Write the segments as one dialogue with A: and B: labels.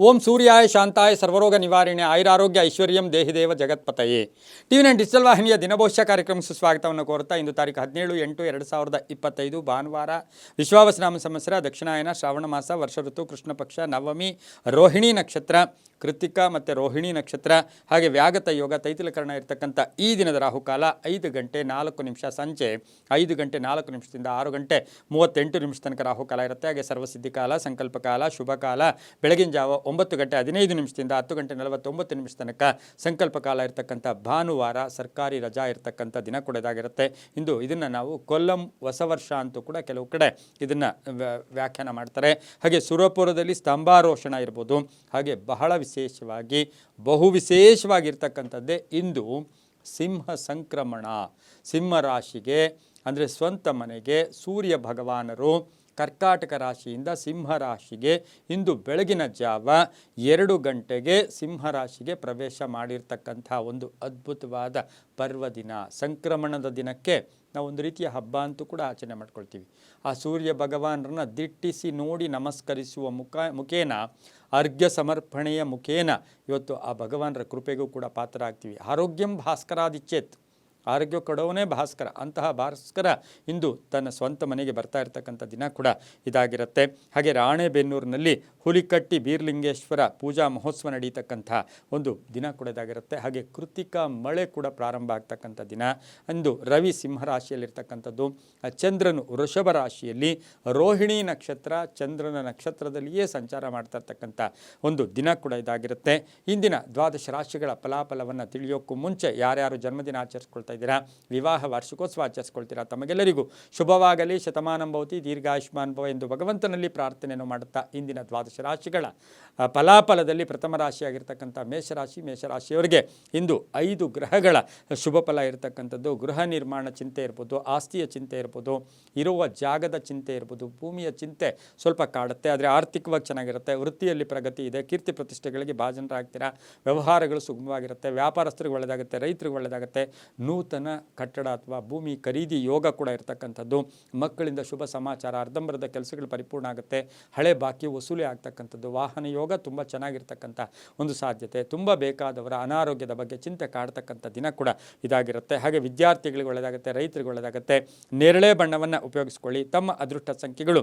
A: ಓಂ ಸೂರ್ಯಾಯ ಶಾಂತಾಯ ಸರ್ವರೋಗ ನಿವಾರಣೆ ಆಯುರಾರೋಗ್ಯ ಐಶ್ವರ್ಯಂ ದೇಹಿದೇವ ಜಗತ್ಪತಯೇ ಟಿ9 ಡಿಜಿಟಲ್ ವಾಹಿನಿಯ ದಿನಭವಿಷ್ಯ ಕಾರ್ಯಕ್ರಮಕ್ಕೆ ಸುಸ್ವಾಗತವನ್ನು ಕೋರುತ್ತಾ ಇಂದು ತಾರೀಕು 17/8/2025 ಭಾನುವಾರ ವಿಶ್ವಾವಸನಾಮ ಸಂವತ್ಸರ ದಕ್ಷಿಣಾಯನ ಶ್ರಾವಣ ಮಾಸ ವರ್ಷ ಋತು ಕೃಷ್ಣ ಪಕ್ಷ ನವಮಿ ರೋಹಿಣಿ ನಕ್ಷತ್ರ ಕೃತಿಕಾ ಮತ್ತು ರೋಹಿಣಿ ನಕ್ಷತ್ರ ಹಾಗೆ ವ್ಯಾಗತ ಯೋಗ ತೈತಿಲಕರಣ ಇರತಕ್ಕಂಥ ಈ ದಿನದ ರಾಹುಕಾಲ 5 ಗಂಟೆ 4 ನಿಮಿಷ ಸಂಜೆ 5 ಗಂಟೆ 4 ನಿಮಿಷದಿಂದ 6 ಗಂಟೆ 38 ನಿಮಿಷ ತನಕ ರಾಹುಕಾಲ ಇರುತ್ತೆ. ಹಾಗೆ ಸರ್ವಸಿದ್ಧಿ ಕಾಲ ಸಂಕಲ್ಪ ಕಾಲ ಶುಭ ಕಾಲ ಬೆಳಗಿನ ಜಾವ 9 ಗಂಟೆ 15 ನಿಮಿಷದಿಂದ 10 ಗಂಟೆ 49 ನಿಮಿಷ ತನಕ ಸಂಕಲ್ಪ ಕಾಲ ಇರತಕ್ಕಂಥ ಭಾನುವಾರ ಸರ್ಕಾರಿ ರಜಾ ಇರತಕ್ಕಂಥ ದಿನ ಕೂಡ ಇದಾಗಿರುತ್ತೆ. ಇದನ್ನು ನಾವು ಕೊಲ್ಲಂ ಹೊಸ ವರ್ಷ ಅಂತೂ ಕೂಡ ಕೆಲವು ಕಡೆ ಇದನ್ನು ವ್ಯಾಖ್ಯಾನ ಮಾಡ್ತಾರೆ. ಹಾಗೆ ಸುರಪುರದಲ್ಲಿ ಸ್ತಂಭಾರೋಷಣ ಇರ್ಬೋದು. ಹಾಗೆ ಬಹಳ ವಿಶೇಷವಾಗಿ ಬಹು ವಿಶೇಷವಾಗಿರ್ತಕ್ಕಂಥದ್ದೇ ಇಂದು ಸಿಂಹ ಸಂಕ್ರಮಣ. ಸಿಂಹ ರಾಶಿಗೆ ಅಂದರೆ ಸ್ವಂತ ಮನೆಗೆ ಸೂರ್ಯ ಭಗವಾನರು ಕರ್ಕಾಟಕ ರಾಶಿಯಿಂದ ಸಿಂಹ ರಾಶಿಗೆ ಇಂದು ಬೆಳಗಿನ ಜಾವ 2 ಗಂಟೆಗೆ ಸಿಂಹ ರಾಶಿಗೆ ಪ್ರವೇಶ ಮಾಡಿರ್ತಕ್ಕಂಥ ಒಂದು ಅದ್ಭುತವಾದ ಪರ್ವದಿನ. ಸಂಕ್ರಮಣದ ದಿನಕ್ಕೆ ನಾವು ಒಂದು ರೀತಿಯ ಹಬ್ಬ ಅಂತೂ ಕೂಡ ಆಚರಣೆ ಮಾಡ್ಕೊಳ್ತೀವಿ. ಆ ಸೂರ್ಯ ಭಗವಾನರನ್ನ ದಿಟ್ಟಿಸಿ ನೋಡಿ ನಮಸ್ಕರಿಸುವ ಮುಖೇನ ಅರ್ಘ್ಯ ಸಮರ್ಪಣೆಯ ಮುಖೇನ ಇವತ್ತು ಆ ಭಗವಾನರ ಕೃಪೆಗೂ ಕೂಡ ಪಾತ್ರ ಆಗ್ತೀವಿ. ಆರೋಗ್ಯಂ ಭಾಸ್ಕರಾದಿಚ್ಛೇತ್, ಆರೋಗ್ಯ ಕೊಡೋನೇ ಭಾಸ್ಕರ. ಅಂತಹ ಭಾಸ್ಕರ ಇಂದು ತನ್ನ ಸ್ವಂತ ಮನೆಗೆ ಬರ್ತಾ ಇರ್ತಕ್ಕಂಥ ದಿನ ಕೂಡ ಇದಾಗಿರುತ್ತೆ. ಹಾಗೆ ರಾಣೆಬೆನ್ನೂರಿನಲ್ಲಿ ಹುಲಿಕಟ್ಟಿ ಬೀರ್ಲಿಂಗೇಶ್ವರ ಪೂಜಾ ಮಹೋತ್ಸವ ನಡೀತಕ್ಕಂಥ ಒಂದು ದಿನ ಕೂಡ ಇದಾಗಿರುತ್ತೆ. ಹಾಗೆ ಕೃತಿಕಾ ಮಳೆ ಕೂಡ ಪ್ರಾರಂಭ ಆಗ್ತಕ್ಕಂಥ ದಿನ. ಅಂದು ರವಿ ಸಿಂಹರಾಶಿಯಲ್ಲಿರ್ತಕ್ಕಂಥದ್ದು, ಚಂದ್ರನು ವೃಷಭ ರಾಶಿಯಲ್ಲಿ ರೋಹಿಣಿ ನಕ್ಷತ್ರ ಚಂದ್ರನ ನಕ್ಷತ್ರದಲ್ಲಿಯೇ ಸಂಚಾರ ಮಾಡ್ತಾ ಇರ್ತಕ್ಕಂಥ ಒಂದು ದಿನ ಕೂಡ ಇದಾಗಿರುತ್ತೆ. ಇಂದಿನ 12 ರಾಶಿಗಳ ಫಲಾಫಲವನ್ನು ತಿಳಿಯೋಕ್ಕೂ ಮುಂಚೆ ಯಾರ್ಯಾರು ಜನ್ಮದಿನ ಆಚರಿಸ್ಕೊಳ್ತಾ ಇದ್ದೀರಾ, ವಿವಾಹ ವಾರ್ಷಿಕೋತ್ಸವ ಆಚರಿಸ್ಕೊಳ್ತೀರಾ, ತಮಗೆಲ್ಲರಿಗೂ ಶುಭವಾಗಲಿ, ಶತಮಾನಂ ಭವತಿ, ದೀರ್ಘಾಯುಷ್ಮಾನ್ ಭವ ಎಂದು ಭಗವಂತನಲ್ಲಿ ಪ್ರಾರ್ಥನೆಯನ್ನು ಮಾಡುತ್ತಾ ಇಂದಿನ 12 ರಾಶಿಗಳ ಫಲಾಫಲದಲ್ಲಿ ಪ್ರಥಮ ರಾಶಿಯಾಗಿರ್ತಕ್ಕಂಥ ಮೇಷರಾಶಿಯವರಿಗೆ ಇಂದು 5 ಗ್ರಹಗಳ ಶುಭ ಫಲ ಇರತಕ್ಕಂಥದ್ದು. ಗೃಹ ನಿರ್ಮಾಣ ಚಿಂತೆ ಇರ್ಬೋದು, ಆಸ್ತಿಯ ಚಿಂತೆ ಇರ್ಬೋದು, ಇರುವ ಜಾಗದ ಚಿಂತೆ ಇರ್ಬೋದು, ಭೂಮಿಯ ಚಿಂತೆ ಸ್ವಲ್ಪ ಕಾಡುತ್ತೆ. ಆದರೆ ಆರ್ಥಿಕವಾಗಿ ಚೆನ್ನಾಗಿರುತ್ತೆ. ವೃತ್ತಿಯಲ್ಲಿ ಪ್ರಗತಿ ಇದೆ. ಕೀರ್ತಿ ಪ್ರತಿಷ್ಠೆಗಳಿಗೆ ಭಾಜನರಾಗ್ತೀರಾ. ವ್ಯವಹಾರಗಳು ಸುಗಮವಾಗಿರುತ್ತೆ. ವ್ಯಾಪಾರಸ್ಥರಿಗೆ ಒಳ್ಳೆಯದಾಗುತ್ತೆ. ರೈತರಿಗೆ ಒಳ್ಳೆಯದಾಗುತ್ತೆ. ನೂತನ ಕಟ್ಟಡ ಅಥವಾ ಭೂಮಿ ಖರೀದಿ ಯೋಗ ಕೂಡ ಇರತಕ್ಕಂಥದ್ದು. ಮಕ್ಕಳಿಂದ ಶುಭ ಸಮಾಚಾರ, ಅರ್ಧಂಬರದ ಕೆಲಸಗಳು ಪರಿಪೂರ್ಣ ಆಗುತ್ತೆ. ಹಳೆ ಬಾಕಿ ವಸೂಲಿ ಆಗ್ತಕ್ಕಂಥದ್ದು. ವಾಹನ ಯೋಗ ತುಂಬ ಚೆನ್ನಾಗಿರ್ತಕ್ಕಂಥ ಒಂದು ಸಾಧ್ಯತೆ. ತುಂಬ ಬೇಕಾದವರ ಅನಾರೋಗ್ಯದ ಬಗ್ಗೆ ಚಿಂತೆ ಕಾಡ್ತಕ್ಕಂಥ ದಿನ ಕೂಡ ಇದಾಗಿರುತ್ತೆ. ಹಾಗೆ ವಿದ್ಯಾರ್ಥಿಗಳಿಗೆ ಒಳ್ಳೆಯದಾಗುತ್ತೆ. ರೈತರಿಗೆ ಒಳ್ಳೆಯದಾಗುತ್ತೆ. ನೇರಳೆ ಬಣ್ಣವನ್ನು ಉಪಯೋಗಿಸ್ಕೊಳ್ಳಿ. ತಮ್ಮ ಅದೃಷ್ಟ ಸಂಖ್ಯೆಗಳು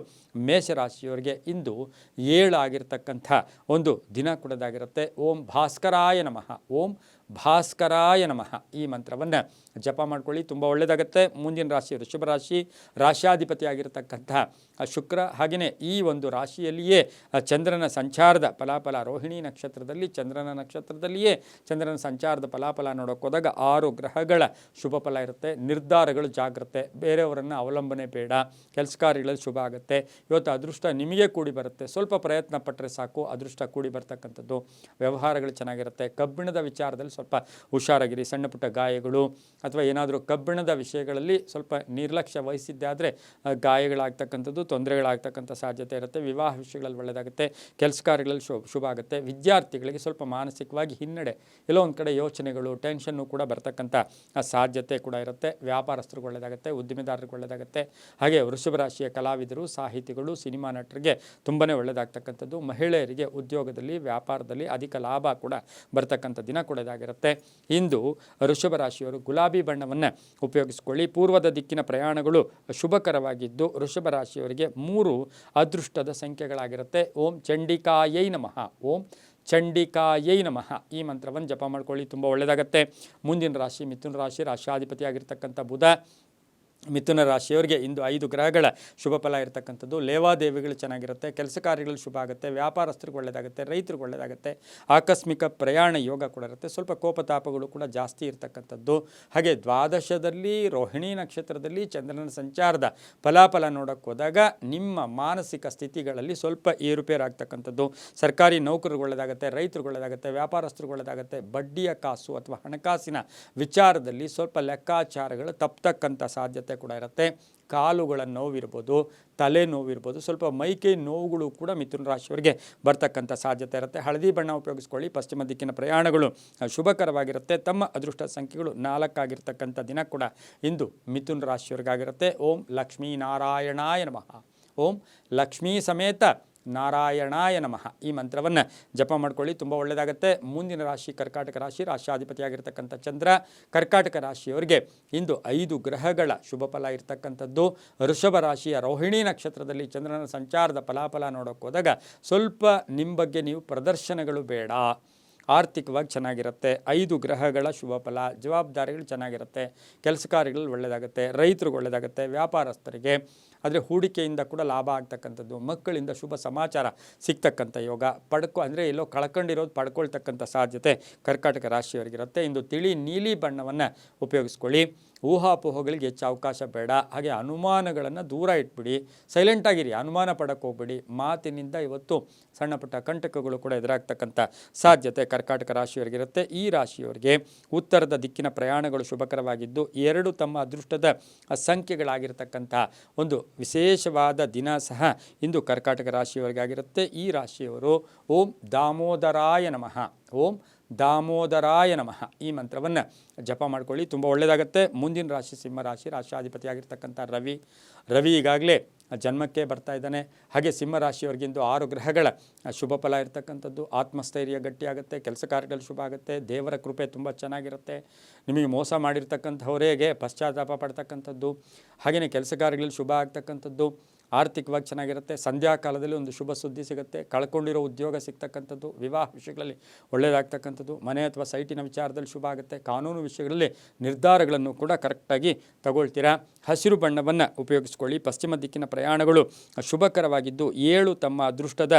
A: ಮೇಷರಾಶಿಯವರಿಗೆ ಇಂದು 7 ಆಗಿರ್ತಕ್ಕಂಥ ಒಂದು ದಿನ ಕೂಡ ಇದಾಗಿರುತ್ತೆ. ಓಂ ಭಾಸ್ಕರಾಯ ನಮಃ, ಓಂ ಭಾಸ್ಕರಾಯ ನಮಃ ಈ ಮಂತ್ರವನ್ನು ಜಪ ಮಾಡ್ಕೊಳ್ಳಿ, ತುಂಬ ಒಳ್ಳೆಯದಾಗುತ್ತೆ. ಮುಂದಿನ ರಾಶಿ ವೃಷಭ ರಾಶಿ, ರಾಶ್ಯಾಧಿಪತಿ ಆಗಿರತಕ್ಕಂಥ ಶುಕ್ರ. ಹಾಗೆಯೇ ಈ ಒಂದು ರಾಶಿಯಲ್ಲಿಯೇ ಚಂದ್ರನ ಸಂಚಾರದ ಫಲಾಫಲ, ರೋಹಿಣಿ ನಕ್ಷತ್ರದಲ್ಲಿ ಚಂದ್ರನ ಸಂಚಾರದ ಫಲಾಫಲ ನೋಡೋಕೆ ಹೋದಾಗ 6 ಗ್ರಹಗಳ ಶುಭ ಫಲ ಇರುತ್ತೆ. ನಿರ್ಧಾರಗಳು ಜಾಗ್ರತೆ, ಬೇರೆಯವರನ್ನು ಅವಲಂಬನೆ ಬೇಡ, ಕೆಲಸ ಕಾರ್ಯಗಳಲ್ಲಿ ಶುಭ ಆಗುತ್ತೆ. ಇವತ್ತು ಅದೃಷ್ಟ ನಿಮಗೆ ಕೂಡಿ ಬರುತ್ತೆ. ಸ್ವಲ್ಪ ಪ್ರಯತ್ನ ಪಟ್ಟರೆ ಸಾಕು, ಅದೃಷ್ಟ ಕೂಡಿ ಬರ್ತಕ್ಕಂಥದ್ದು. ವ್ಯವಹಾರಗಳು ಚೆನ್ನಾಗಿರುತ್ತೆ. ಕಬ್ಬಿಣದ ವಿಚಾರದಲ್ಲಿ ಸ್ವಲ್ಪ ಹುಷಾರಾಗಿರಿ. ಸಣ್ಣ ಪುಟ್ಟ ಗಾಯಗಳು ಅಥವಾ ಏನಾದರೂ ಕಬ್ಬಿಣದ ವಿಷಯಗಳಲ್ಲಿ ಸ್ವಲ್ಪ ನಿರ್ಲಕ್ಷ್ಯ ವಹಿಸಿದ್ದೆ ಆದರೆ ಗಾಯಗಳಾಗ್ತಕ್ಕಂಥದ್ದು, ತೊಂದರೆಗಳಾಗ್ತಕ್ಕಂಥ ಸಾಧ್ಯತೆ ಇರುತ್ತೆ. ವಿವಾಹ ವಿಷಯಗಳಲ್ಲಿ ಒಳ್ಳೆಯದಾಗುತ್ತೆ. ಕೆಲಸ ಕಾರ್ಯಗಳಲ್ಲಿ ಶುಭ ಆಗುತ್ತೆ. ವಿದ್ಯಾರ್ಥಿಗಳಿಗೆ ಸ್ವಲ್ಪ ಮಾನಸಿಕವಾಗಿ ಹಿನ್ನಡೆ, ಎಲ್ಲೋ ಒಂದು ಕಡೆ ಯೋಚನೆಗಳು, ಟೆನ್ಷನ್ನು ಕೂಡ ಬರ್ತಕ್ಕಂಥ ಸಾಧ್ಯತೆ ಕೂಡ ಇರುತ್ತೆ. ವ್ಯಾಪಾರಸ್ಥರಿಗೆ ಒಳ್ಳೆಯದಾಗುತ್ತೆ. ಉದ್ದಿಮೆದಾರರಿಗೆ ಒಳ್ಳೆಯದಾಗುತ್ತೆ. ಹಾಗೆ ವೃಷಭ ರಾಶಿಯ ಕಲಾವಿದರು, ಸಾಹಿತಿಗಳು, ಸಿನಿಮಾ ನಟರಿಗೆ ತುಂಬಾ ಒಳ್ಳೆಯದಾಗ್ತಕ್ಕಂಥದ್ದು. ಮಹಿಳೆಯರಿಗೆ ಉದ್ಯೋಗದಲ್ಲಿ ವ್ಯಾಪಾರದಲ್ಲಿ ಅಧಿಕ ಲಾಭ ಕೂಡ ಬರ್ತಕ್ಕಂಥ ದಿನ ಕೂಡ ಇದಾಗಿರುತ್ತೆ. ಇಂದು ವೃಷಭ ರಾಶಿಯವರು ಗುಲಾಬಿ ಬಣ್ಣವನ್ನು ಉಪಯೋಗಿಸಿಕೊಳ್ಳಿ. ಪೂರ್ವದ ದಿಕ್ಕಿನ ಪ್ರಯಾಣಗಳು ಶುಭಕರವಾಗಿದ್ದು ವೃಷಭ ರಾಶಿಯವರಿಗೆ 3 ಅದೃಷ್ಟದ ಸಂಖ್ಯೆಗಳಾಗಿರುತ್ತೆ. ಓಂ ಚಂಡಿಕಾಯೈ ನಮಃ, ಓಂ ಚಂಡಿಕಾಯೈ ನಮಃ ಈ ಮಂತ್ರವನ್ನು ಜಪ ಮಾಡ್ಕೊಳ್ಳಿ, ತುಂಬ ಒಳ್ಳೆಯದಾಗುತ್ತೆ. ಮುಂದಿನ ರಾಶಿ ಮಿಥುನ ರಾಶಿ, ರಾಶ್ಯಾಧಿಪತಿ ಆಗಿರ್ತಕ್ಕಂಥ ಬುಧ. ಮಿಥುನ ರಾಶಿಯವರಿಗೆ ಇಂದು 5 ಗ್ರಹಗಳ ಶುಭ ಫಲ ಇರತಕ್ಕಂಥದ್ದು. ಲೇವಾದೇವಿಗಳು ಚೆನ್ನಾಗಿರುತ್ತೆ. ಕೆಲಸ ಕಾರ್ಯಗಳು ಶುಭ ಆಗುತ್ತೆ. ವ್ಯಾಪಾರಸ್ಥರಿಗೆ ಒಳ್ಳೆಯದಾಗುತ್ತೆ. ರೈತರಿಗೆ ಒಳ್ಳೆಯದಾಗುತ್ತೆ. ಆಕಸ್ಮಿಕ ಪ್ರಯಾಣ ಯೋಗ ಕೂಡ ಇರುತ್ತೆ. ಸ್ವಲ್ಪ ಕೋಪತಾಪಗಳು ಕೂಡ ಜಾಸ್ತಿ ಇರತಕ್ಕಂಥದ್ದು. ಹಾಗೆ ದ್ವಾದಶದಲ್ಲಿ ರೋಹಿಣಿ ನಕ್ಷತ್ರದಲ್ಲಿ ಚಂದ್ರನ ಸಂಚಾರದ ಫಲಾಫಲ ನೋಡೋಕ್ಕೆ ಹೋದಾಗ ನಿಮ್ಮ ಮಾನಸಿಕ ಸ್ಥಿತಿಗಳಲ್ಲಿ ಸ್ವಲ್ಪ ಏರುಪೇರು ಆಗ್ತಕ್ಕಂಥದ್ದು. ಸರ್ಕಾರಿ ನೌಕರಿಗೆ ಒಳ್ಳೆಯದಾಗುತ್ತೆ. ರೈತರಿಗೆ ಒಳ್ಳೆಯದಾಗುತ್ತೆ. ವ್ಯಾಪಾರಸ್ಥರಿಗೆ ಒಳ್ಳೆಯದಾಗುತ್ತೆ. ಬಡ್ಡಿಯ ಕಾಸು ಅಥವಾ ಹಣಕಾಸಿನ ವಿಚಾರದಲ್ಲಿ ಸ್ವಲ್ಪ ಲೆಕ್ಕಾಚಾರಗಳು ತಪ್ಪತಕ್ಕಂಥ ಸಾಧ್ಯತೆ ಕೂಡ ಇರುತ್ತೆ. ಕಾಲುಗಳ ನೋವಿರ್ಬೋದು, ತಲೆ ನೋವಿರ್ಬೋದು, ಸ್ವಲ್ಪ ಮೈಕೈ ನೋವುಗಳು ಕೂಡ ಮಿಥುನ ರಾಶಿಯವರಿಗೆ ಬರ್ತಕ್ಕಂಥ ಸಾಧ್ಯತೆ ಇರುತ್ತೆ. ಹಳದಿ ಬಣ್ಣ ಉಪಯೋಗಿಸ್ಕೊಳ್ಳಿ. ಪಶ್ಚಿಮ ದಿಕ್ಕಿನ ಪ್ರಯಾಣಗಳು ಶುಭಕರವಾಗಿರುತ್ತೆ. ತಮ್ಮ ಅದೃಷ್ಟ ಸಂಖ್ಯೆಗಳು 4 ಆಗಿರ್ತಕ್ಕಂಥ ದಿನ ಕೂಡ ಇಂದು ಮಿಥುನ ರಾಶಿಯವರಿಗಾಗಿರುತ್ತೆ. ಓಂ ಲಕ್ಷ್ಮೀ ನಾರಾಯಣಾಯ ನಮಃ, ಓಂ ಲಕ್ಷ್ಮೀ ಸಮೇತ ನಾರಾಯಣಾಯ ನಮಃ ಈ ಮಂತ್ರವನ್ನು ಜಪ ಮಾಡ್ಕೊಳ್ಳಿ, ತುಂಬ ಒಳ್ಳೆಯದಾಗುತ್ತೆ. ಮುಂದಿನ ರಾಶಿ ಕರ್ಕಾಟಕ ರಾಶಿ, ರಾಶ್ಯಾಧಿಪತಿಯಾಗಿರ್ತಕ್ಕಂಥ ಚಂದ್ರ. ಕರ್ಕಾಟಕ ರಾಶಿಯವರಿಗೆ ಇಂದು 5 ಗ್ರಹಗಳ ಶುಭ ಫಲ ಇರತಕ್ಕಂಥದ್ದು. ವೃಷಭ ರಾಶಿಯ ರೋಹಿಣಿ ನಕ್ಷತ್ರದಲ್ಲಿ ಚಂದ್ರನ ಸಂಚಾರದ ಫಲಾಫಲ ನೋಡೋಕೆ ಹೋದಾಗ ಸ್ವಲ್ಪ ನಿಮ್ಮ ಬಗ್ಗೆ ನೀವು ಪ್ರದರ್ಶನಗಳು ಬೇಡ, ಆರ್ಥಿಕವಾಗಿ ಚೆನ್ನಾಗಿರುತ್ತೆ. 5 ಗ್ರಹಗಳ ಶುಭ ಫಲ, ಜವಾಬ್ದಾರಿಗಳು ಚೆನ್ನಾಗಿರುತ್ತೆ, ಕೆಲಸ ಕಾರ್ಯಗಳು ಒಳ್ಳೆಯದಾಗುತ್ತೆ, ರೈತರಿಗೆ ಒಳ್ಳೆಯದಾಗುತ್ತೆ, ವ್ಯಾಪಾರಸ್ಥರಿಗೆ ಆದರೆ ಹೂಡಿಕೆಯಿಂದ ಕೂಡ ಲಾಭ ಆಗ್ತಕ್ಕಂಥದ್ದು, ಮಕ್ಕಳಿಂದ ಶುಭ ಸಮಾಚಾರ ಸಿಗ್ತಕ್ಕಂಥ ಯೋಗ, ಅಂದರೆ ಎಲ್ಲೋ ಕಳ್ಕೊಂಡಿರೋದು ಪಡ್ಕೊಳ್ತಕ್ಕಂಥ ಸಾಧ್ಯತೆ ಕರ್ಕಾಟಕ ರಾಶಿಯವರಿಗಿರುತ್ತೆ. ಇಂದು ತಿಳಿ ನೀಲಿ ಬಣ್ಣವನ್ನು ಉಪಯೋಗಿಸ್ಕೊಳ್ಳಿ. ಊಹಾಪೋಹಗಳಿಗೆ ಹೆಚ್ಚು ಅವಕಾಶ ಬೇಡ. ಹಾಗೆ ಅನುಮಾನಗಳನ್ನು ದೂರ ಇಟ್ಬಿಡಿ, ಸೈಲೆಂಟಾಗಿರಿ, ಅನುಮಾನ ಪಡಕ್ಕೆ ಹೋಗ್ಬಿಡಿ. ಮಾತಿನಿಂದ ಇವತ್ತು ಸಣ್ಣ ಪುಟ್ಟ ಕಂಟಕಗಳು ಕೂಡ ಎದುರಾಗ್ತಕ್ಕಂಥ ಸಾಧ್ಯತೆ ಕರ್ಕಾಟಕ ರಾಶಿಯವರಿಗಿರುತ್ತೆ. ಈ ರಾಶಿಯವರಿಗೆ ಉತ್ತರದ ದಿಕ್ಕಿನ ಪ್ರಯಾಣಗಳು ಶುಭಕರವಾಗಿದ್ದು 2 ತಮ್ಮ ಅದೃಷ್ಟದ ಸಂಖ್ಯೆಗಳಾಗಿರ್ತಕ್ಕಂಥ ಒಂದು ವಿಶೇಷವಾದ ದಿನ ಸಹ ಇಂದು ಕರ್ಕಾಟಕ ರಾಶಿಯವರಿಗಾಗಿರುತ್ತೆ. ಈ ರಾಶಿಯವರು ಓಂ ದಾಮೋದರಾಯ ನಮಃ, ಓಂ ದಾಮೋದರಾಯ ನಮಃ ಈ ಮಂತ್ರವನ್ನು ಜಪ ಮಾಡ್ಕೊಳ್ಳಿ, ತುಂಬ ಒಳ್ಳೆಯದಾಗುತ್ತೆ. ಮುಂದಿನ ರಾಶಿ ಸಿಂಹ ರಾಶಿ, ರಾಶ್ಯಾಧಿಪತಿಯಾಗಿರ್ತಕ್ಕಂಥ ರವಿ ಈಗಾಗಲೇ ಜನ್ಮಕ್ಕೆ ಬರ್ತಾ ಇದ್ದಾನೆ. ಹಾಗೆ ಸಿಂಹ ರಾಶಿಯವರಿಗಿಂದು 6 ಗ್ರಹಗಳ ಶುಭ ಫಲ ಇರತಕ್ಕಂಥದ್ದು. ಆತ್ಮಸ್ಥೈರ್ಯ ಗಟ್ಟಿಯಾಗುತ್ತೆ, ಕೆಲಸ ಕಾರ್ಯಗಳು ಶುಭ ಆಗುತ್ತೆ, ದೇವರ ಕೃಪೆ ತುಂಬ ಚೆನ್ನಾಗಿರುತ್ತೆ. ನಿಮಗೆ ಮೋಸ ಮಾಡಿರ್ತಕ್ಕಂಥವರಿಗೆ ಪಶ್ಚಾತ್ತಾಪ ಪಡ್ತಕ್ಕಂಥದ್ದು, ಹಾಗೆಯೇ ಕೆಲಸ ಕಾರ್ಯಗಳಲ್ಲಿ ಶುಭ ಆಗ್ತಕ್ಕಂಥದ್ದು, ಆರ್ಥಿಕವಾಗಿ ಚೆನ್ನಾಗಿರುತ್ತೆ. ಸಂಧ್ಯಾ ಕಾಲದಲ್ಲಿ ಒಂದು ಶುಭ ಸುದ್ದಿ ಸಿಗುತ್ತೆ, ಕಳ್ಕೊಂಡಿರೋ ಉದ್ಯೋಗ ಸಿಗ್ತಕ್ಕಂಥದ್ದು, ವಿವಾಹ ವಿಷಯಗಳಲ್ಲಿ ಒಳ್ಳೆಯದಾಗ್ತಕ್ಕಂಥದ್ದು, ಮನೆ ಅಥವಾ ಸೈಟಿನ ವಿಚಾರದಲ್ಲಿ ಶುಭ ಆಗುತ್ತೆ. ಕಾನೂನು ವಿಷಯಗಳಲ್ಲಿ ನಿರ್ಧಾರಗಳನ್ನು ಕೂಡ ಕರೆಕ್ಟಾಗಿ ತಗೊಳ್ತೀರಾ. ಹಸಿರು ಬಣ್ಣವನ್ನು ಉಪಯೋಗಿಸ್ಕೊಳ್ಳಿ. ಪಶ್ಚಿಮ ದಿಕ್ಕಿನ ಪ್ರಯಾಣಗಳು ಶುಭಕರವಾಗಿದ್ದು 7 ತಮ್ಮ ಅದೃಷ್ಟದ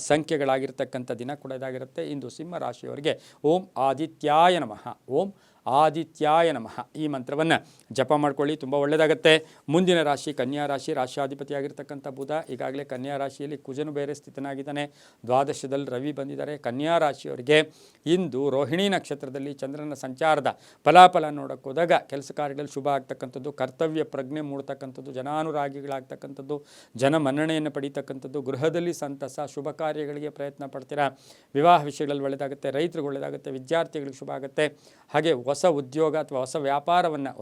A: ಸಂಖ್ಯೆಗಳಾಗಿರ್ತಕ್ಕಂಥ ದಿನ ಕೂಡ ಇದಾಗಿರುತ್ತೆ. ಇಂದು ಸಿಂಹ ರಾಶಿಯವರಿಗೆ ಓಂ ಆದಿತ್ಯಾಯ ನಮಃ, ಓಂ ಆದಿತ್ಯಾಯ ನಮಃ ಈ ಮಂತ್ರವನ್ನು ಜಪ ಮಾಡ್ಕೊಳ್ಳಿ, ತುಂಬ ಒಳ್ಳೆಯದಾಗುತ್ತೆ. ಮುಂದಿನ ರಾಶಿ ಕನ್ಯಾ ರಾಶಿ, ರಾಶ್ಯಾಧಿಪತಿಯಾಗಿರ್ತಕ್ಕಂಥ ಬುಧ ಈಗಾಗಲೇ ಕನ್ಯಾ ರಾಶಿಯಲ್ಲಿ ಕುಜನು ಬೇರೆ ಸ್ಥಿತನಾಗಿದ್ದಾನೆ, ದ್ವಾದಶದಲ್ಲಿ ರವಿ ಬಂದಿದ್ದಾರೆ. ಕನ್ಯಾ ರಾಶಿಯವರಿಗೆ ಇಂದು ರೋಹಿಣಿ ನಕ್ಷತ್ರದಲ್ಲಿ ಚಂದ್ರನ ಸಂಚಾರದ ಫಲಾಫಲ ನೋಡೋಕೆ ಹೋದಾಗ ಕೆಲಸ ಕಾರ್ಯಗಳಲ್ಲಿ ಶುಭ ಆಗ್ತಕ್ಕಂಥದ್ದು, ಕರ್ತವ್ಯ ಪ್ರಜ್ಞೆ ಮೂಡ್ತಕ್ಕಂಥದ್ದು, ಜನಾನುರಾಗಿಗಳಾಗ್ತಕ್ಕಂಥದ್ದು, ಜನ ಮನ್ನಣೆಯನ್ನು ಪಡೀತಕ್ಕಂಥದ್ದು, ಗೃಹದಲ್ಲಿ ಸಂತಸ, ಶುಭ ಕಾರ್ಯಗಳಿಗೆ ಪ್ರಯತ್ನ ಪಡ್ತೀರಾ. ವಿವಾಹ ವಿಷಯಗಳಲ್ಲಿ ಒಳ್ಳೆಯದಾಗುತ್ತೆ, ರೈತರಿಗೆ ಒಳ್ಳೆಯದಾಗುತ್ತೆ, ವಿದ್ಯಾರ್ಥಿಗಳಿಗೆ ಶುಭ ಆಗುತ್ತೆ. ಹಾಗೆ ಹೊಸ ಉದ್ಯೋಗ ಅಥವಾ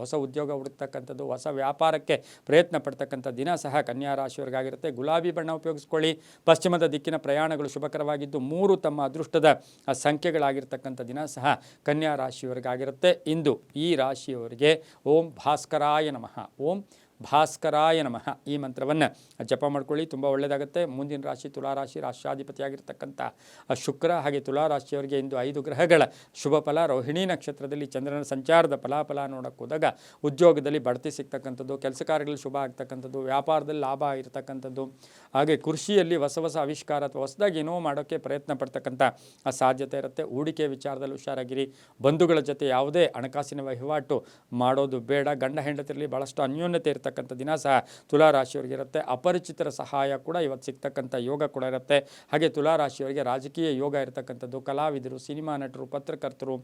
A: ಹೊಸ ಉದ್ಯೋಗ ಹುಡುಕ್ತಕ್ಕಂಥದ್ದು, ಹೊಸ ವ್ಯಾಪಾರಕ್ಕೆ ಪ್ರಯತ್ನ ಪಡ್ತಕ್ಕಂಥ ದಿನ ಸಹ ಕನ್ಯಾ ರಾಶಿಯವರಿಗಾಗಿರುತ್ತೆ. ಗುಲಾಬಿ ಬಣ್ಣ ಉಪಯೋಗಿಸ್ಕೊಳ್ಳಿ. ಪಶ್ಚಿಮದ ದಿಕ್ಕಿನ ಪ್ರಯಾಣಗಳು ಶುಭಕರವಾಗಿದ್ದು 3 ತಮ್ಮ ಅದೃಷ್ಟದ ಸಂಖ್ಯೆಗಳಾಗಿರ್ತಕ್ಕಂಥ ದಿನ ಸಹ ಕನ್ಯಾ ರಾಶಿಯವರಿಗಾಗಿರುತ್ತೆ. ಇಂದು ಈ ರಾಶಿಯವರಿಗೆ ಓಂ ಭಾಸ್ಕರಾಯ ನಮಃ, ಓಂ ಭಾಸ್ಕರಾಯ ನಮಃ ಈ ಮಂತ್ರವನ್ನು ಜಪ ಮಾಡ್ಕೊಳ್ಳಿ, ತುಂಬ ಒಳ್ಳೆಯದಾಗುತ್ತೆ. ಮುಂದಿನ ರಾಶಿ ತುಲಾರಾಶಿ, ರಾಶ್ಯಾಧಿಪತಿಯಾಗಿರ್ತಕ್ಕಂಥ ಶುಕ್ರ. ಹಾಗೆ ತುಲಾರಾಶಿಯವರಿಗೆ ಇಂದು 5 ಗ್ರಹಗಳ ಶುಭ ಫಲ. ರೋಹಿಣಿ ನಕ್ಷತ್ರದಲ್ಲಿ ಚಂದ್ರನ ಸಂಚಾರದ ಫಲಾಫಲ ನೋಡೋಕೆ ಹೋದಾಗ ಉದ್ಯೋಗದಲ್ಲಿ ಬಡ್ತಿ ಸಿಗ್ತಕ್ಕಂಥದ್ದು, ಕೆಲಸ ಕಾರ್ಯಗಳು ಶುಭ ಆಗ್ತಕ್ಕಂಥದ್ದು, ವ್ಯಾಪಾರದಲ್ಲಿ ಲಾಭ ಇರತಕ್ಕಂಥದ್ದು, ಹಾಗೆ ಕೃಷಿಯಲ್ಲಿ ಹೊಸ ಆವಿಷ್ಕಾರ ಅಥವಾ ಹೊಸದಾಗಿ ಏನೋ ಮಾಡೋಕ್ಕೆ ಪ್ರಯತ್ನ ಪಡ್ತಕ್ಕಂಥ ಸಾಧ್ಯತೆ ಇರುತ್ತೆ. ಹೂಡಿಕೆ ವಿಚಾರದಲ್ಲಿ ಹುಷಾರಾಗಿರಿ. ಬಂಧುಗಳ ಜೊತೆ ಯಾವುದೇ ಹಣಕಾಸಿನ ವಹಿವಾಟು ಮಾಡೋದು ಬೇಡ. ಗಂಡ ಹೆಂಡತಿರಲ್ಲಿ ಭಾಳಷ್ಟು ಅನ್ಯೋನ್ಯತೆ ಇರ್ತಕ್ಕಂಥ ದಿನ ಸಹ ತುಲಾರಾಶಿಯವರಿಗಿರುತ್ತೆ. ಅಪರಿಚಿತರ ಸಹಾಯ ಕೂಡ ಇವತ್ತು ಸಿಗ್ತಕ್ಕಂಥ ಯೋಗ ಕೂಡ ಇರುತ್ತೆ. ಹಾಗೆ ತುಲಾರಾಶಿಯವರಿಗೆ ರಾಜಕೀಯ ಯೋಗ ಇರತಕ್ಕಂಥದ್ದು, ಕಲಾವಿದರು, ಸಿನಿಮಾ ನಟರು, ಪತ್ರಕರ್ತರು,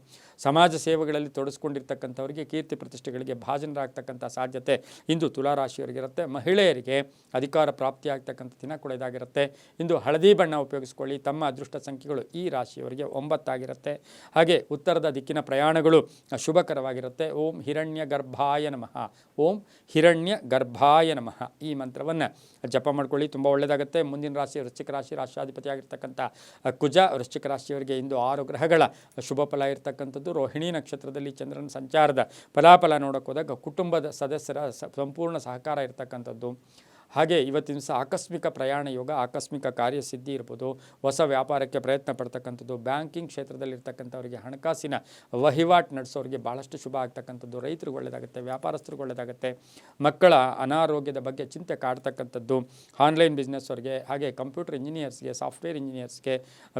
A: ಸಮಾಜ ಸೇವೆಗಳಲ್ಲಿ ತೊಡಸ್ಕೊಂಡಿರ್ತಕ್ಕಂಥವರಿಗೆ ಕೀರ್ತಿ ಪ್ರತಿಷ್ಠೆಗಳಿಗೆ ಭಾಜನರಾಗ್ತಕ್ಕಂಥ ಸಾಧ್ಯತೆ ಇಂದು ತುಲಾರಾಶಿಯವರಿಗಿರುತ್ತೆ. ಮಹಿಳೆಯರಿಗೆ ಅಧಿಕಾರ ಪ್ರಾಪ್ತಿಯಾಗ್ತಕ್ಕಂಥ ದಿನ ಕೂಡ ಇದಾಗಿರುತ್ತೆ. ಇಂದು ಹಳದಿ ಬಣ್ಣ ಉಪಯೋಗಿಸ್ಕೊಳ್ಳಿ. ತಮ್ಮ ಅದೃಷ್ಟ ಸಂಖ್ಯೆಗಳು ಈ ರಾಶಿಯವರಿಗೆ 9 ಆಗಿರುತ್ತೆ. ಹಾಗೆ ಉತ್ತರದ ದಿಕ್ಕಿನ ಪ್ರಯಾಣಗಳು ಶುಭಕರವಾಗಿರುತ್ತೆ. ಓಂ ಹಿರಣ್ಯ ಗರ್ಭಾಯ ನಮಃ, ಓಂ ಹಿರಣ್ಯ ಗರ್ಭಾಯ ನಮಃ ಈ ಮಂತ್ರವನ್ನು ಜಪ ಮಾಡ್ಕೊಳ್ಳಿ, ತುಂಬ ಒಳ್ಳೆಯದಾಗುತ್ತೆ. ಮುಂದಿನ ರಾಶಿ ವೃಶ್ಚಿಕ ರಾಶಿ, ರಾಶ್ಯಾಧಿಪತಿಯಾಗಿರ್ತಕ್ಕಂಥ ಕುಜ. ವೃಶ್ಚಿಕ ರಾಶಿಯವರಿಗೆ ಇಂದು 6 ಗ್ರಹಗಳ ಶುಭ ಫಲ ಇರತಕ್ಕಂಥದ್ದು. ರೋಹಿಣಿ ನಕ್ಷತ್ರದಲ್ಲಿ ಚಂದ್ರನ ಸಂಚಾರದ ಫಲಾಫಲ ನೋಡೋಕೆ ಹೋದಾಗ ಕುಟುಂಬದ ಸದಸ್ಯರ ಸಂಪೂರ್ಣ ಸಹಕಾರ ಇರತಕ್ಕಂಥದ್ದು. ಹಾಗೆ ಇವತ್ತಿನ ಸಹ ಆಕಸ್ಮಿಕ ಪ್ರಯಾಣ ಯೋಗ, ಆಕಸ್ಮಿಕ ಕಾರ್ಯಸಿದ್ಧಿ ಇರ್ಬೋದು, ಹೊಸ ವ್ಯಾಪಾರಕ್ಕೆ ಪ್ರಯತ್ನ ಪಡ್ತಕ್ಕಂಥದ್ದು, ಬ್ಯಾಂಕಿಂಗ್ ಕ್ಷೇತ್ರದಲ್ಲಿರ್ತಕ್ಕಂಥವರಿಗೆ ಹಣಕಾಸಿನ ವಹಿವಾಟು ನಡೆಸೋರಿಗೆ ಭಾಳಷ್ಟು ಶುಭ ಆಗ್ತಕ್ಕಂಥದ್ದು, ರೈತರಿಗೆ ಒಳ್ಳೆಯದಾಗುತ್ತೆ, ವ್ಯಾಪಾರಸ್ಥರಿಗೆ ಒಳ್ಳೆಯದಾಗುತ್ತೆ, ಮಕ್ಕಳ ಅನಾರೋಗ್ಯದ ಬಗ್ಗೆ ಚಿಂತೆ ಕಾಡ್ತಕ್ಕಂಥದ್ದು, ಆನ್ಲೈನ್ ಬಿಸ್ನೆಸ್ವರಿಗೆ, ಹಾಗೆ ಕಂಪ್ಯೂಟರ್ ಇಂಜಿನಿಯರ್ಸ್ಗೆ, ಸಾಫ್ಟ್ವೇರ್ ಇಂಜಿನಿಯರ್ಸ್ಗೆ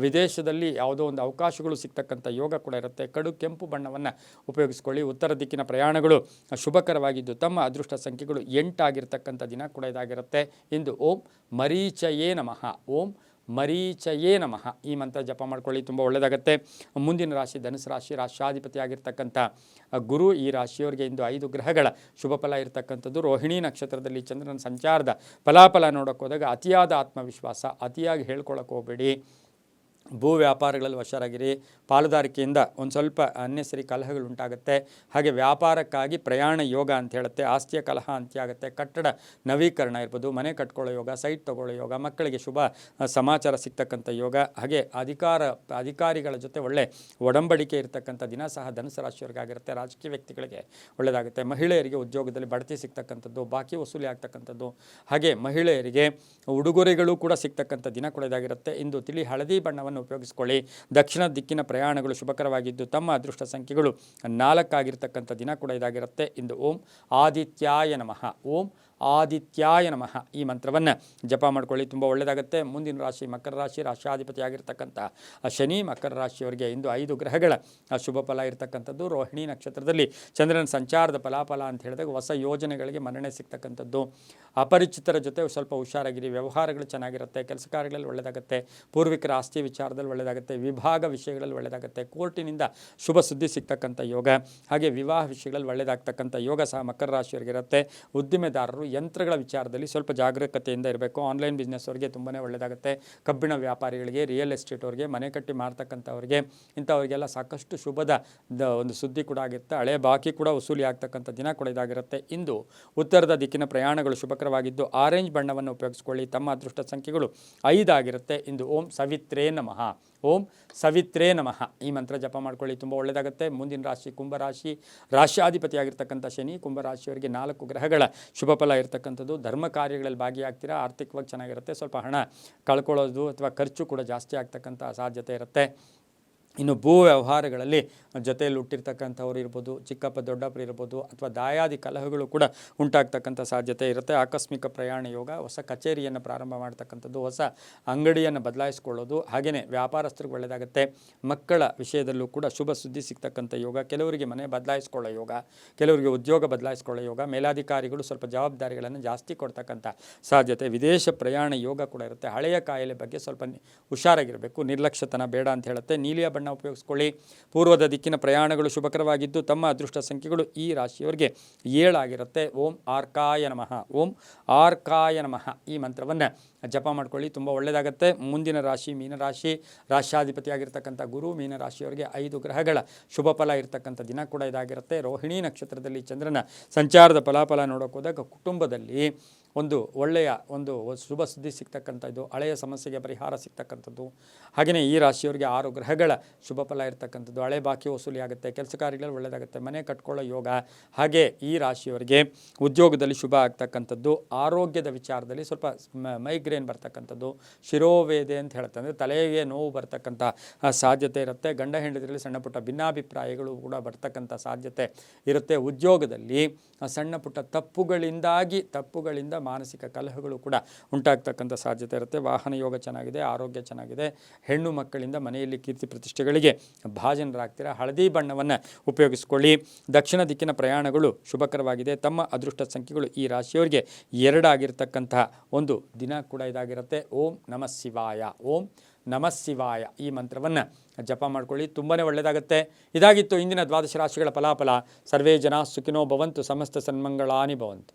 A: ವಿದೇಶದಲ್ಲಿ ಯಾವುದೋ ಒಂದು ಅವಕಾಶಗಳು ಸಿಗ್ತಕ್ಕಂಥ ಯೋಗ ಕೂಡ ಇರುತ್ತೆ. ಕಡು ಕೆಂಪು ಬಣ್ಣವನ್ನು ಉಪಯೋಗಿಸ್ಕೊಳ್ಳಿ. ಉತ್ತರ ದಿಕ್ಕಿನ ಪ್ರಯಾಣಗಳು ಶುಭಕರವಾಗಿದ್ದು ತಮ್ಮ ಅದೃಷ್ಟ ಸಂಖ್ಯೆಗಳು 8 ಆಗಿರ್ತಕ್ಕಂಥ ದಿನ ಕೂಡ ಇದಾಗಿರುತ್ತೆ. ಇಂದು ಓಂ ಮರೀಚಯೇ ನಮಃ, ಓಂ ಮರೀಚಯೇ ನಮಃ ಈ ಮಂತ್ರ ಜಪ ಮಾಡ್ಕೊಳ್ಳಿ, ತುಂಬ ಒಳ್ಳೆಯದಾಗುತ್ತೆ. ಮುಂದಿನ ರಾಶಿ ಧನುಸು ರಾಶಿ, ರಾಶ್ಯಾಧಿಪತಿಯಾಗಿರ್ತಕ್ಕಂಥ ಗುರು. ಈ ರಾಶಿಯವರಿಗೆ ಇಂದು 5 ಗ್ರಹಗಳ ಶುಭ ಫಲ ಇರತಕ್ಕಂಥದ್ದು. ರೋಹಿಣಿ ನಕ್ಷತ್ರದಲ್ಲಿ ಚಂದ್ರನ ಸಂಚಾರದ ಫಲಾಫಲ ನೋಡೋಕೆ ಹೋದಾಗ ಅತಿಯಾದ ಆತ್ಮವಿಶ್ವಾಸ, ಅತಿಯಾಗಿ ಹೇಳ್ಕೊಳ್ಳೋಕೆ ಹೋಗಬೇಡಿ. ಭೂ ವ್ಯಾಪಾರಗಳಲ್ಲಿ ವಶರಾಗಿರಿ. ಪಾಲುದಾರಿಕೆಯಿಂದ ಒಂದು ಸ್ವಲ್ಪ ಅನ್ನೆಸರಿ ಕಲಹಗಳು ಉಂಟಾಗುತ್ತೆ. ಹಾಗೆ ವ್ಯಾಪಾರಕ್ಕಾಗಿ ಪ್ರಯಾಣ ಯೋಗ ಅಂತ ಹೇಳುತ್ತೆ. ಆಸ್ತಿಯ ಕಲಹ ಅಂತ್ಯ ಆಗುತ್ತೆ. ಕಟ್ಟಡ ನವೀಕರಣ ಇರ್ಬೋದು, ಮನೆ ಕಟ್ಕೊಳ್ಳೋ ಯೋಗ, ಸೈಟ್ ತೊಗೊಳ್ಳೋ ಯೋಗ, ಮಕ್ಕಳಿಗೆ ಶುಭ ಸಮಾಚಾರ ಸಿಗ್ತಕ್ಕಂಥ ಯೋಗ. ಹಾಗೆ ಅಧಿಕಾರಿಗಳ ಜೊತೆ ಒಳ್ಳೆ ಒಡಂಬಡಿಕೆ ಇರತಕ್ಕಂಥ ದಿನ ಸಹ ಧನುಸು ರಾಶಿಯವರಿಗಾಗಿರುತ್ತೆ. ರಾಜಕೀಯ ವ್ಯಕ್ತಿಗಳಿಗೆ ಒಳ್ಳೆಯದಾಗುತ್ತೆ. ಮಹಿಳೆಯರಿಗೆ ಉದ್ಯೋಗದಲ್ಲಿ ಬಡ್ತಿ ಸಿಗ್ತಕ್ಕಂಥದ್ದು, ಬಾಕಿ ವಸೂಲಿ ಆಗ್ತಕ್ಕಂಥದ್ದು, ಹಾಗೆ ಮಹಿಳೆಯರಿಗೆ ಉಡುಗೊರೆಗಳು ಕೂಡ ಸಿಗ್ತಕ್ಕಂಥ ದಿನ ಕೂಡ ಇದಾಗಿರುತ್ತೆ. ಇಂದು ತಿಳಿ ಹಳದಿ ಬಣ್ಣವನ್ನು ಉಪಯೋಗಿಸಿಕೊಳ್ಳಿ. ದಕ್ಷಿಣ ದಿಕ್ಕಿನ ಪ್ರಯಾಣಗಳು ಶುಭಕರವಾಗಿದ್ದು ತಮ್ಮ ಅದೃಷ್ಟ ಸಂಖ್ಯೆಗಳು 4 ಆಗಿರ್ತಕ್ಕಂಥ ದಿನ ಕೂಡ ಇದಾಗಿರುತ್ತೆ. ಇಂದು ಓಂ ಆದಿತ್ಯಾಯ ನಮಃ, ಓಂ ಆದಿತ್ಯಾಯ ನಮಃ ಈ ಮಂತ್ರವನ್ನು ಜಪ ಮಾಡ್ಕೊಳ್ಳಿ, ತುಂಬ ಒಳ್ಳೆಯದಾಗುತ್ತೆ. ಮುಂದಿನ ರಾಶಿ ಮಕರ ರಾಶಿ. ರಾಶಿಯಾಧಿಪತಿ ಆಗಿರ್ತಕ್ಕಂಥ ಶನಿ ಮಕರ ರಾಶಿಯವರಿಗೆ ಇಂದು 5 ಗ್ರಹಗಳ ಶುಭ ಫಲ ಇರತಕ್ಕಂಥದ್ದು. ರೋಹಿಣಿ ನಕ್ಷತ್ರದಲ್ಲಿ ಚಂದ್ರನ ಸಂಚಾರದ ಫಲಾಫಲ ಅಂತ ಹೇಳಿದಾಗ ಹೊಸ ಯೋಜನೆಗಳಿಗೆ ಮನ್ನಣೆ ಸಿಗ್ತಕ್ಕಂಥದ್ದು. ಅಪರಿಚಿತರ ಜೊತೆ ಸ್ವಲ್ಪ ಹುಷಾರಾಗಿರಿ. ವ್ಯವಹಾರಗಳು ಚೆನ್ನಾಗಿರುತ್ತೆ. ಕೆಲಸ ಕಾರ್ಯಗಳಲ್ಲಿ ಒಳ್ಳೆಯದಾಗುತ್ತೆ. ಪೂರ್ವಿಕರ ಆಸ್ತಿ ವಿಚಾರದಲ್ಲಿ ಒಳ್ಳೆಯದಾಗುತ್ತೆ. ವಿಭಾಗ ವಿಷಯಗಳಲ್ಲಿ ಒಳ್ಳೆಯದಾಗುತ್ತೆ. ಕೋರ್ಟಿನಿಂದ ಶುಭ ಸುದ್ದಿ ಸಿಗ್ತಕ್ಕಂಥ ಯೋಗ, ಹಾಗೆ ವಿವಾಹ ವಿಷಯಗಳಲ್ಲಿ ಒಳ್ಳೆಯದಾಗ್ತಕ್ಕಂಥ ಯೋಗ ಸಹ ಮಕರ ರಾಶಿಯವರಿಗಿರುತ್ತೆ. ಉದ್ದಿಮೆದಾರರು ಯಂತ್ರಗಳ ವಿಚಾರದಲ್ಲಿ ಸ್ವಲ್ಪ ಜಾಗರೂಕತೆಯಿಂದ ಇರಬೇಕು. ಆನ್ಲೈನ್ ಬಿಸ್ನೆಸ್ ಅವರಿಗೆ ತುಂಬಾ ಒಳ್ಳೆಯದಾಗುತ್ತೆ. ಕಬ್ಬಿಣ ವ್ಯಾಪಾರಿಗಳಿಗೆ, ರಿಯಲ್ ಎಸ್ಟೇಟ್ ಅವರಿಗೆ, ಮನೆ ಕಟ್ಟಿ ಮಾರ್ತಕ್ಕಂಥವ್ರಿಗೆ, ಇಂಥವರಿಗೆಲ್ಲ ಸಾಕಷ್ಟು ಶುಭದ ಒಂದು ಸುದ್ದಿ ಕೂಡ ಆಗುತ್ತೆ. ಹಳೆ ಬಾಕಿ ಕೂಡ ವಸೂಲಿ ಆಗ್ತಕ್ಕಂಥ ದಿನ ಕೂಡ ಇದಾಗಿರುತ್ತೆ. ಇಂದು ಉತ್ತರದ ದಿಕ್ಕಿನ ಪ್ರಯಾಣಗಳು ಶುಭಕರವಾಗಿದ್ದು ಆರೆಂಜ್ ಬಣ್ಣವನ್ನು ಉಪಯೋಗಿಸಿಕೊಳ್ಳಿ. ತಮ್ಮ ಅದೃಷ್ಟ ಸಂಖ್ಯೆಗಳು 5 ಆಗಿರುತ್ತೆ. ಇಂದು ಓಂ ಸವಿತ್ರೇ ನಮಃ, ಓಂ ಸವಿತ್ರೇ ನಮಃ ಈ ಮಂತ್ರ ಜಪ ಮಾಡ್ಕೊಳ್ಳಿ, ತುಂಬ ಒಳ್ಳೆಯದಾಗುತ್ತೆ. ಮುಂದಿನ ರಾಶಿ ಕುಂಭರಾಶಿ. ರಾಶಿಯಾಧಿಪತಿಯಾಗಿರ್ತಕ್ಕಂಥ ಶನಿ ಕುಂಭರಾಶಿಯವರಿಗೆ 4 ಗ್ರಹಗಳ ಶುಭ ಫಲ ಇರತಕ್ಕಂಥದ್ದು. ಧರ್ಮ ಕಾರ್ಯಗಳಲ್ಲಿ ಭಾಗಿಯಾಗ್ತೀರಾ. ಆರ್ಥಿಕವಾಗಿ ಚೆನ್ನಾಗಿರುತ್ತೆ. ಸ್ವಲ್ಪ ಹಣ ಕಳ್ಕೊಳ್ಳೋದು ಅಥವಾ ಖರ್ಚು ಕೂಡ ಜಾಸ್ತಿ ಆಗ್ತಕ್ಕಂಥ ಸಾಧ್ಯತೆ ಇರುತ್ತೆ. ಇನ್ನು ಭೂ ವ್ಯವಹಾರಗಳಲ್ಲಿ ಜೊತೆಯಲ್ಲಿ ಹುಟ್ಟಿರ್ತಕ್ಕಂಥವ್ರು ಇರ್ಬೋದು, ಚಿಕ್ಕಪ್ಪ ದೊಡ್ಡಪ್ಪರು ಇರ್ಬೋದು, ಅಥವಾ ದಾಯಾದಿ ಕಲಹಗಳು ಕೂಡ ಉಂಟಾಗ್ತಕ್ಕಂಥ ಸಾಧ್ಯತೆ ಇರುತ್ತೆ. ಆಕಸ್ಮಿಕ ಪ್ರಯಾಣ ಯೋಗ, ಹೊಸ ಕಚೇರಿಯನ್ನು ಪ್ರಾರಂಭ ಮಾಡ್ತಕ್ಕಂಥದ್ದು, ಹೊಸ ಅಂಗಡಿಯನ್ನು ಬದಲಾಯಿಸ್ಕೊಳ್ಳೋದು, ಹಾಗೆಯೇ ವ್ಯಾಪಾರಸ್ಥರಿಗೆ ಒಳ್ಳೆಯದಾಗುತ್ತೆ. ಮಕ್ಕಳ ವಿಷಯದಲ್ಲೂ ಕೂಡ ಶುಭ ಸುದ್ದಿ ಸಿಗ್ತಕ್ಕಂಥ ಯೋಗ. ಕೆಲವರಿಗೆ ಮನೆ ಬದಲಾಯಿಸ್ಕೊಳ್ಳೋ ಯೋಗ, ಕೆಲವರಿಗೆ ಉದ್ಯೋಗ ಬದಲಾಯಿಸ್ಕೊಳ್ಳೋ ಯೋಗ. ಮೇಲಾಧಿಕಾರಿಗಳು ಸ್ವಲ್ಪ ಜವಾಬ್ದಾರಿಗಳನ್ನು ಜಾಸ್ತಿ ಕೊಡ್ತಕ್ಕಂಥ ಸಾಧ್ಯತೆ. ವಿದೇಶ ಪ್ರಯಾಣ ಯೋಗ ಕೂಡ ಇರುತ್ತೆ. ಹಳೆಯ ಕಾಯಿಲೆ ಬಗ್ಗೆ ಸ್ವಲ್ಪ ಹುಷಾರಾಗಿರಬೇಕು. ನಿರ್ಲಕ್ಷ್ಯತನ ಬೇಡ ಅಂತ ಹೇಳುತ್ತೆ. ನೀಲಿಯ ಬಣ್ಣ ಉಪಯೋಗಿಸ್ಕೊಳ್ಳಿ. ಪೂರ್ವದ ದಿಕ್ಕಿನ ಪ್ರಯಾಣಗಳು ಶುಭಕರವಾಗಿದ್ದು ತಮ್ಮ ಅದೃಷ್ಟ ಸಂಖ್ಯೆಗಳು ಈ ರಾಶಿಯವರಿಗೆ 7 ಆಗಿರುತ್ತೆ. ಓಂ ಆರ್ಕಾಯ ನಮಃ, ಓಂ ಆರ್ಕಾಯ ನಮಃ ಈ ಮಂತ್ರವನ್ನು ಜಪ ಮಾಡ್ಕೊಳ್ಳಿ, ತುಂಬ ಒಳ್ಳೆಯದಾಗುತ್ತೆ. ಮುಂದಿನ ರಾಶಿ ಮೀನರಾಶಿ. ರಾಶಿಯಾಧಿಪತಿಯಾಗಿರ್ತಕ್ಕಂಥ ಗುರು ಮೀನರಾಶಿಯವರಿಗೆ 5 ಗ್ರಹಗಳ ಶುಭ ಫಲ ಇರತಕ್ಕಂಥ ದಿನ ಕೂಡ ಇದಾಗಿರುತ್ತೆ. ರೋಹಿಣಿ ನಕ್ಷತ್ರದಲ್ಲಿ ಚಂದ್ರನ ಸಂಚಾರದ ಫಲಾಫಲ ನೋಡೋಕೆ ಹೋದಾಗ ಕುಟುಂಬದಲ್ಲಿ ಒಂದು ಒಳ್ಳೆಯ ಒಂದು ಶುಭ ಸುದ್ದಿ ಸಿಗ್ತಕ್ಕಂಥದ್ದು, ಹಳೆಯ ಸಮಸ್ಯೆಗೆ ಪರಿಹಾರ ಸಿಗ್ತಕ್ಕಂಥದ್ದು. ಹಾಗೆಯೇ ಈ ರಾಶಿಯವರಿಗೆ 6 ಗ್ರಹಗಳ ಶುಭ ಫಲ ಇರತಕ್ಕಂಥದ್ದು. ಹಳೆ ಬಾಕಿ ವಸೂಲಿ ಆಗುತ್ತೆ. ಕೆಲಸ ಕಾರ್ಯಗಳಲ್ಲಿ ಒಳ್ಳೆಯದಾಗುತ್ತೆ. ಮನೆ ಕಟ್ಕೊಳ್ಳೋ ಯೋಗ. ಹಾಗೆ ಈ ರಾಶಿಯವರಿಗೆ ಉದ್ಯೋಗದಲ್ಲಿ ಶುಭ ಆಗ್ತಕ್ಕಂಥದ್ದು. ಆರೋಗ್ಯದ ವಿಚಾರದಲ್ಲಿ ಸ್ವಲ್ಪ ಮೈಗ್ರೇನ್ ಬರ್ತಕ್ಕಂಥದ್ದು, ಶಿರೋವೇದೆ ಅಂತ ಹೇಳ್ತಾರೆ, ಅಂದರೆ ತಲೆಗೆ ನೋವು ಬರ್ತಕ್ಕಂಥ ಸಾಧ್ಯತೆ ಇರುತ್ತೆ. ಗಂಡ ಹೆಂಡತಿಯಲ್ಲಿ ಸಣ್ಣ ಪುಟ್ಟ ಭಿನ್ನಾಭಿಪ್ರಾಯಗಳು ಕೂಡ ಬರ್ತಕ್ಕಂಥ ಸಾಧ್ಯತೆ ಇರುತ್ತೆ. ಉದ್ಯೋಗದಲ್ಲಿ ಸಣ್ಣ ಪುಟ್ಟ ತಪ್ಪುಗಳಿಂದ ಮಾನಸಿಕ ಕಲಹಗಳು ಕೂಡ ಉಂಟಾಗ್ತಕ್ಕಂಥ ಸಾಧ್ಯತೆ ಇರುತ್ತೆ. ವಾಹನ ಯೋಗ ಚೆನ್ನಾಗಿದೆ. ಆರೋಗ್ಯ ಚೆನ್ನಾಗಿದೆ. ಹೆಣ್ಣು ಮಕ್ಕಳಿಂದ ಮನೆಯಲ್ಲಿ ಕೀರ್ತಿ ಪ್ರತಿಷ್ಠೆಗಳಿಗೆ ಭಾಜನರಾಗ್ತೀರಾ. ಹಳದಿ ಬಣ್ಣವನ್ನು ಉಪಯೋಗಿಸಿಕೊಳ್ಳಿ. ದಕ್ಷಿಣ ದಿಕ್ಕಿನ ಪ್ರಯಾಣಗಳು ಶುಭಕರವಾಗಿದೆ. ತಮ್ಮ ಅದೃಷ್ಟ ಸಂಖ್ಯೆಗಳು ಈ ರಾಶಿಯವರಿಗೆ 2 ಆಗಿರ್ತಕ್ಕಂತಹ ಒಂದು ದಿನ ಕೂಡ ಇದಾಗಿರುತ್ತೆ. ಓಂ ನಮಃ ಶಿವಾಯ, ಓಂ ನಮಃ ಶಿವಾಯ ಈ ಮಂತ್ರವನ್ನು ಜಪ ಮಾಡ್ಕೊಳ್ಳಿ, ತುಂಬಾ ಒಳ್ಳೆಯದಾಗುತ್ತೆ. ಇದಾಗಿತ್ತು ಇಂದಿನ 12 ರಾಶಿಗಳ ಫಲಾಫಲ. ಸರ್ವೇ ಜನ ಸುಖಿನೋ ಭವಂತು, ಸಮಸ್ತ ಸನ್ಮಂಗಳಾನಿ ಭವಂತು.